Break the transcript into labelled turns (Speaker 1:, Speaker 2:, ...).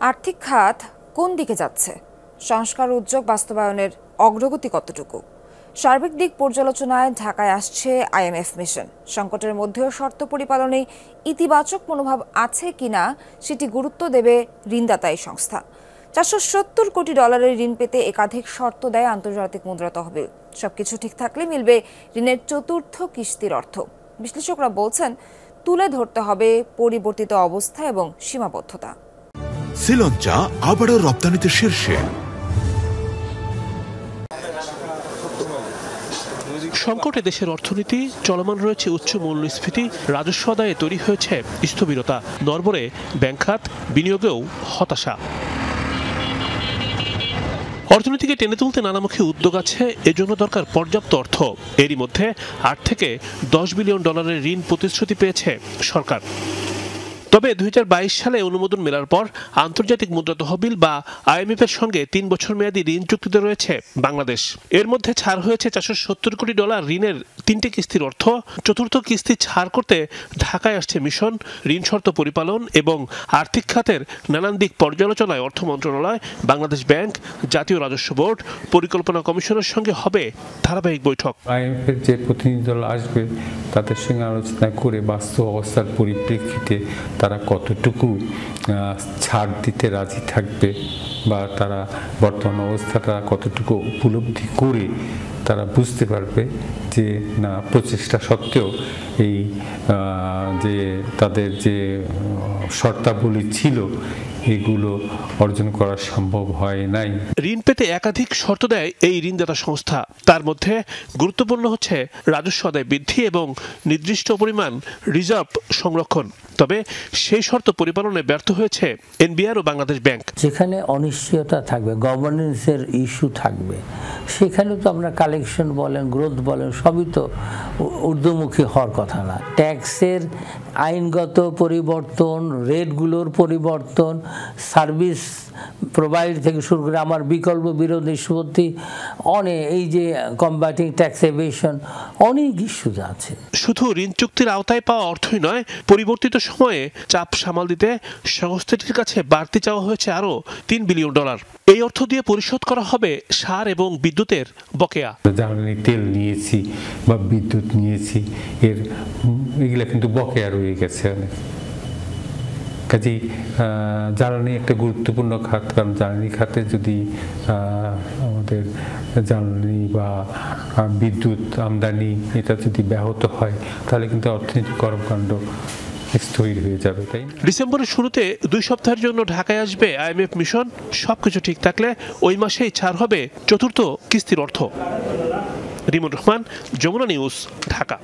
Speaker 1: আর্থিক খাত কোন দিকে যাচ্ছে, সংস্কার উদ্যোগ বাস্তবায়নের অগ্রগতি কতটুকু, সার্বিক দিক পর্যালোচনায় ঢাকায় আসছে আইএমএফ মিশন। সংকটের মধ্যেও শর্ত পরিপালনে ইতিবাচক মনোভাব আছে কিনা সেটি গুরুত্ব দেবে ঋণদাতা এই সংস্থা। 470 কোটি ডলারের ঋণ পেতে একাধিক শর্ত দেয় আন্তর্জাতিক মুদ্রা তহবিল। সবকিছু ঠিক থাকলে মিলবে ঋণের চতুর্থ কিস্তির অর্থ। বিশ্লেষকরা বলছেন, তুলে ধরতে হবে পরিবর্তিত অবস্থা এবং সীমাবদ্ধতা।
Speaker 2: শ্রীলঙ্কা আবারও রপ্তানিতে শীর্ষে।
Speaker 3: সংকটে দেশের অর্থনীতি চলমান রয়েছে উচ্চ মূল্যস্ফীতি, রাজস্ব আদায়ে তৈরি হয়েছে স্থবিরতা, নড়বড়ে ব্যাংক খাত, বিনিয়োগেও হতাশা। অর্থনীতিকে টেনে তুলতে নানামুখী উদ্যোগ আছে, এজন্য দরকার পর্যাপ্ত অর্থ। এরই মধ্যে 8 থেকে 10 বিলিয়ন ডলারের ঋণ প্রতিশ্রুতি পেয়েছে সরকার। তবে 2022 সালে অনুমোদন মেলার পর আন্তর্জাতিক মুদ্রা তহবিল বা আইএমএফ এর সঙ্গে 3 বছর মেয়াদী ঋণ চুক্তিতে রয়েছে বাংলাদেশ। এর মধ্যে ছাড় হয়েছে 470 কোটি ডলার ঋণের 3টে কিস্তির অর্থ। চতুর্থ কিস্তি ছাড় করতে ঢাকায় আসছে মিশন। ঋণ শর্ত পরিপালন এবং আর্থিক খাতের নানান দিক পর্যালোচনায় অর্থ মন্ত্রণালয়, বাংলাদেশ ব্যাংক, জাতীয় রাজস্ব বোর্ড, পরিকল্পনা কমিশনের সঙ্গে হবে ধারাবাহিক বৈঠক।
Speaker 4: আইএমএফ এর যে প্রতিনিধি দল আসবে তাদের সঙ্গে আলোচনা করে বাস্তব অবস্থার পরিপ্রেক্ষিতে তারা কতটুকু ছাড় দিতে রাজি থাকবে বা তারা বর্তমান অবস্থাটা কতটুকু উপলব্ধি করে তারা বুঝতে পারবে যে না, প্রচেষ্টা সত্ত্বেও এই যে তাদের যে শর্তাবলী ছিল এগুলো অর্জন করা সম্ভব হয় নাই।
Speaker 3: ঋণ পেতে একাধিক শর্ত দেয় এই ঋণদাতা সংস্থা। তার মধ্যে গুরুত্বপূর্ণ হচ্ছে রাজস্ব আদায় বৃদ্ধি এবং নির্দিষ্ট পরিমাণ রিজার্ভ সংরক্ষণ। তবে সেই শর্ত পরিপালনে ব্যর্থ হয়েছে এনবিআর ও বাংলাদেশ ব্যাংক।
Speaker 5: যেখানে অনিশ্চয়তা থাকবে, গভর্নেন্সের ইস্যু থাকবে, সেখানে তো আমরা কালেকশন বলেন, গ্রোথ বলেন, সবই তো ঊর্ধ্বমুখী হওয়ার কথা না। ট্যাক্সের আইনগত পরিবর্তন, রেটগুলোর পরিবর্তন, সার্ভিস প্রোভাইড থেকে শুরু করে আমার বিকল্প বিরোধ নিষ্পত্তি, এই যে কম্বাটিং ট্যাক্স এভেশন, অনেক ইস্যু আছে।
Speaker 3: শুধু ঋণ চুক্তির আওতায় পাওয়া অর্থই নয়, পরিবর্তিত সময়ে চাপ সামাল দিতে সংস্থাটির কাছে বাড়তি চাওয়া হয়েছে আরও 3 বিলিয়ন ডলার। এই অর্থ দিয়ে পরিশোধ করা হবে সার এবং বিদ্যুতের বকেয়া।
Speaker 4: জ্বালানি তেল নিয়েছি বা বিদ্যুৎ নিয়েছি, এগুলা কিন্তু বকেয়া রয়ে গেছে অনেক। কাজেই জ্বালানি একটা গুরুত্বপূর্ণ খাত, কারণ জ্বালানি খাতে যদি আমাদের জ্বালানি বা বিদ্যুৎ আমদানি এটা যদি ব্যাহত হয় তাহলে কিন্তু অর্থনৈতিক কর্মকাণ্ড স্থবির হয়ে যাবে। তাই
Speaker 3: ডিসেম্বরের শুরুতে 2 সপ্তাহের জন্য ঢাকায় আসবে আইএমএফ মিশন। সবকিছু ঠিক থাকলে ওই মাসেই ছাড় হবে চতুর্থ কিস্তির অর্থ। রিমন রহমান, যমুনা নিউজ, ঢাকা।